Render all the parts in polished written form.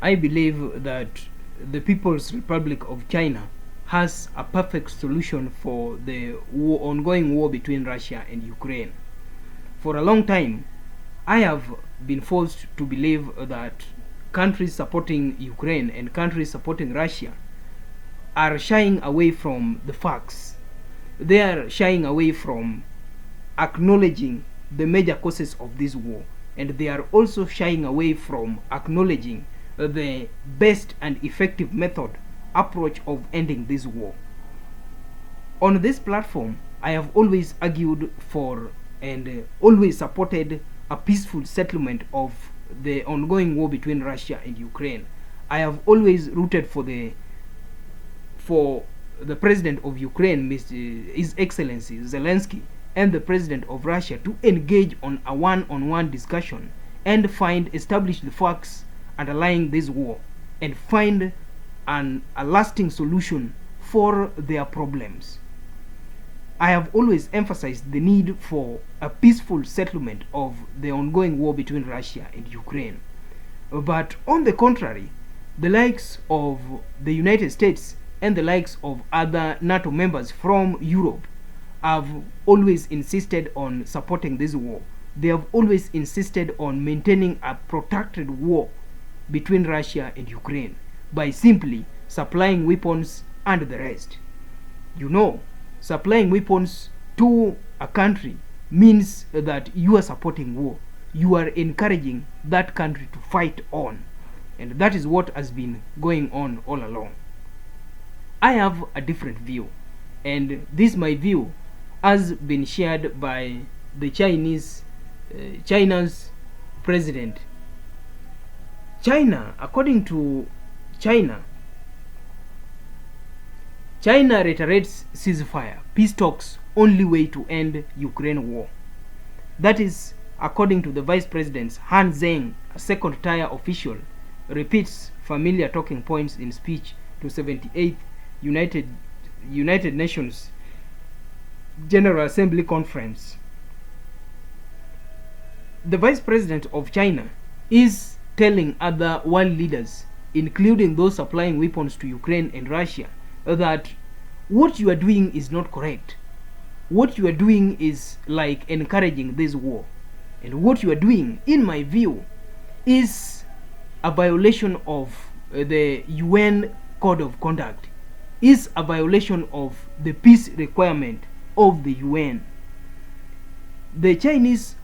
I believe that the People's Republic of China has a perfect solution for the ongoing war between Russia and Ukraine. For a long time, I have been forced to believe that countries supporting Ukraine and countries supporting Russia are shying away from the facts. They are shying away from acknowledging the major causes of this war, and they are also shying away from acknowledging the best and effective method approach of ending this war. On this platform, I have always argued for and always supported a peaceful settlement of the ongoing war between Russia and Ukraine. I have always rooted for the president of Ukraine, His Excellency Zelensky, and the president of Russia to engage on a one-on-one discussion and establish the facts underlying this war and find a lasting solution for their problems. I have always emphasized the need for a peaceful settlement of the ongoing war between Russia and Ukraine. But on the contrary, the likes of the United States and the likes of other NATO members from Europe have always insisted on supporting this war. They have always insisted on maintaining a protracted war between Russia and Ukraine by simply supplying weapons and the rest. You know, supplying weapons to a country means that you are supporting war. You are encouraging that country to fight on. And that is what has been going on all along. I have a different view, and this my view has been shared by the China's president. According to China reiterates ceasefire, peace talks only way to end Ukraine war. That is according to the Vice President Han Zheng, a second-tier official, repeats familiar talking points in speech to 78th United Nations General Assembly Conference. The Vice President of China is telling other world leaders, including those supplying weapons to Ukraine and Russia, that what you are doing is not correct. What you are doing is like encouraging this war. And what you are doing, in my view, is a violation of the UN Code of Conduct, is a violation of the peace requirement of the UN. The Chinese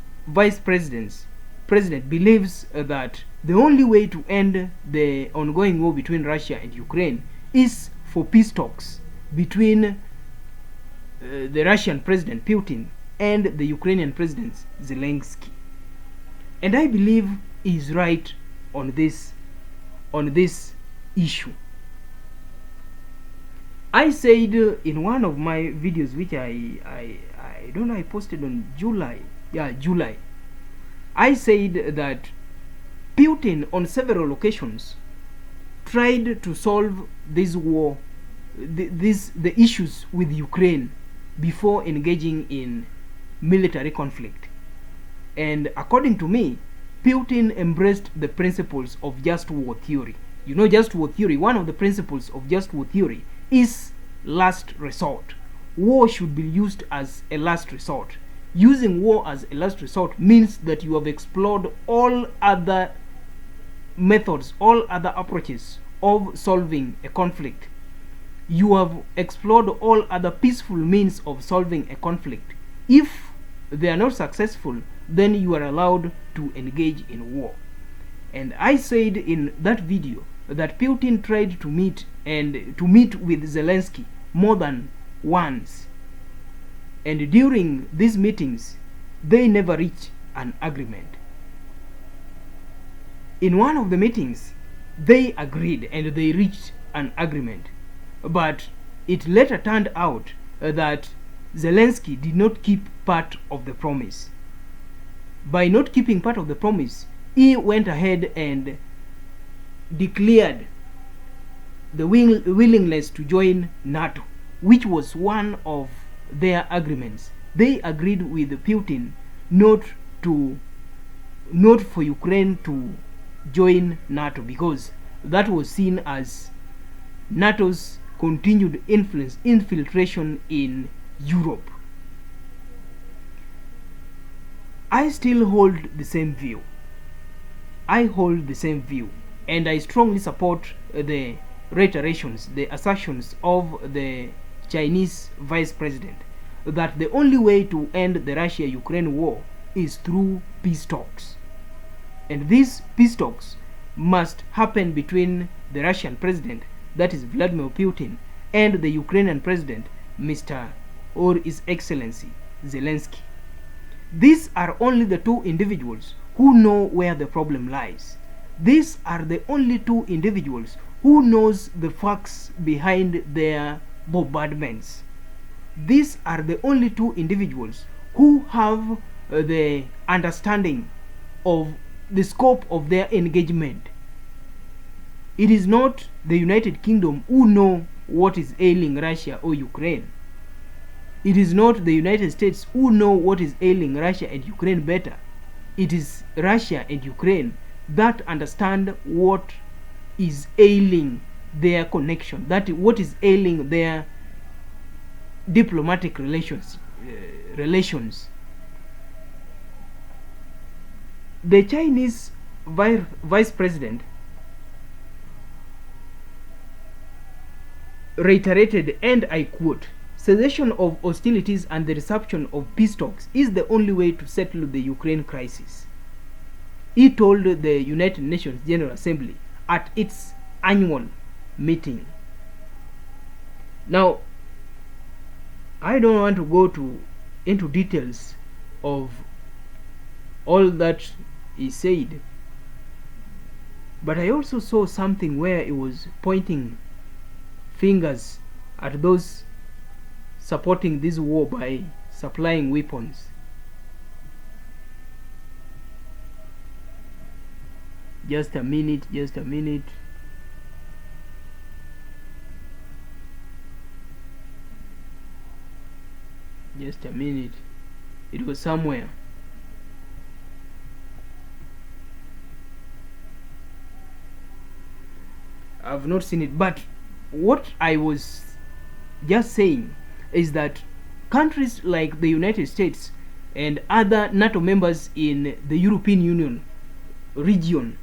president believes that the only way to end the ongoing war between Russia and Ukraine is for peace talks between the Russian President Putin and the Ukrainian President Zelensky. And I believe he is right on this issue. I said in one of my videos, which I don't know, I posted on July. I said that Putin on several occasions tried to solve this war, the issues with Ukraine before engaging in military conflict. And according to me, Putin embraced the principles of just war theory. You know, just war theory, one of the principles of just war theory is last resort. War should be used as a last resort. Using war as a last resort means that you have explored all other methods, all other approaches of solving a conflict. You have explored all other peaceful means of solving a conflict. If they are not successful, then you are allowed to engage in war. And I said in that video that Putin tried to meet with Zelensky more than once. And during these meetings, they never reached an agreement. In one of the meetings, they agreed and they reached an agreement. But it later turned out that Zelensky did not keep part of the promise. By not keeping part of the promise, he went ahead and declared the willingness to join NATO, which was one of their agreements. They agreed with Putin not for Ukraine to join NATO, because that was seen as NATO's continued infiltration in Europe. I still hold the same view. And I strongly support the reiterations, the assertions of the Chinese vice president that the only way to end the Russia-Ukraine war is through peace talks. And these peace talks must happen between the Russian president, that is Vladimir Putin, and the Ukrainian president, Mr. or His Excellency Zelensky. These are only the two individuals who know where the problem lies. These are the only two individuals who knows the facts behind their bombardments. These are the only two individuals who have the understanding of the scope of their engagement. It is not the United Kingdom who know what is ailing Russia or Ukraine. It is not the United States who know what is ailing Russia and Ukraine better. It is Russia and Ukraine that understand what is ailing their connection, that what is ailing their diplomatic relations. The Chinese vice president reiterated, and I quote, "Cessation of hostilities and the resumption of peace talks is the only way to settle the Ukraine crisis," he told the United Nations General Assembly at its annual meeting. Now, I don't want to go into details of all that he said, but I also saw something where he was pointing fingers at those supporting this war by supplying weapons. Just a minute. It was somewhere. I've not seen it, but what I was just saying is that countries like the United States and other NATO members in the European Union region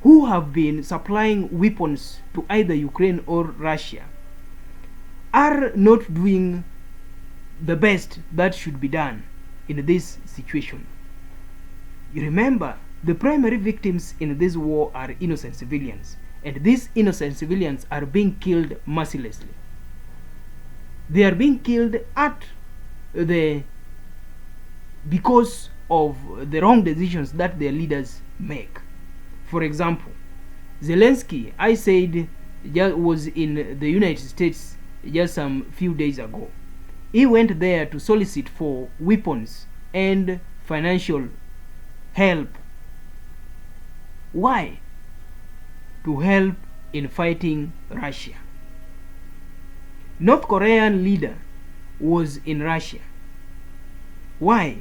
who have been supplying weapons to either Ukraine or Russia are not doing the best that should be done in this situation. You remember, the primary victims in this war are innocent civilians, and these innocent civilians are being killed mercilessly. They are being killed because of the wrong decisions that their leaders make. For example, Zelensky, I said, was in the United States just some few days ago. He went there to solicit for weapons and financial help. Why? To help in fighting Russia. North Korean leader was in Russia. Why?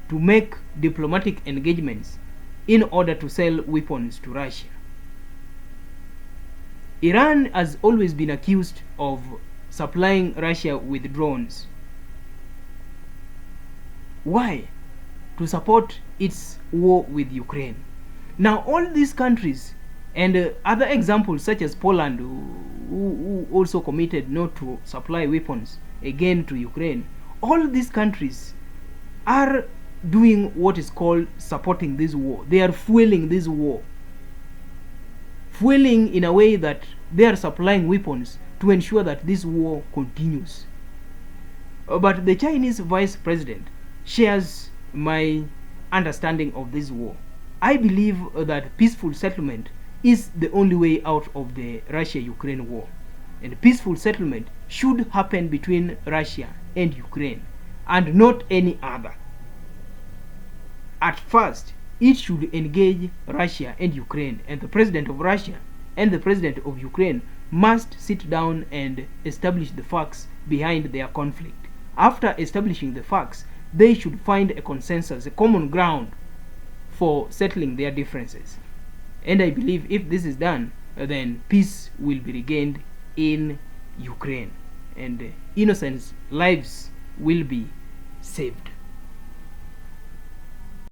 To make diplomatic engagements in order to sell weapons to Russia. Iran has always been accused of supplying Russia with drones. Why? To support its war with Ukraine. Now all these countries and other examples such as Poland, who also committed not to supply weapons again to Ukraine, all these countries are doing what is called supporting this war. They are fueling this war. Fueling in a way that they are supplying weapons to ensure that this war continues. But the Chinese vice president shares my understanding of this war. I believe that peaceful settlement is the only way out of the Russia-Ukraine war. And peaceful settlement should happen between Russia and Ukraine, and not any other. At first, it should engage Russia and Ukraine, and the president of Russia and the president of Ukraine must sit down and establish the facts behind their conflict. After establishing the facts, they should find a consensus, a common ground for settling their differences. And I believe if this is done, then peace will be regained in Ukraine, and innocent lives will be saved.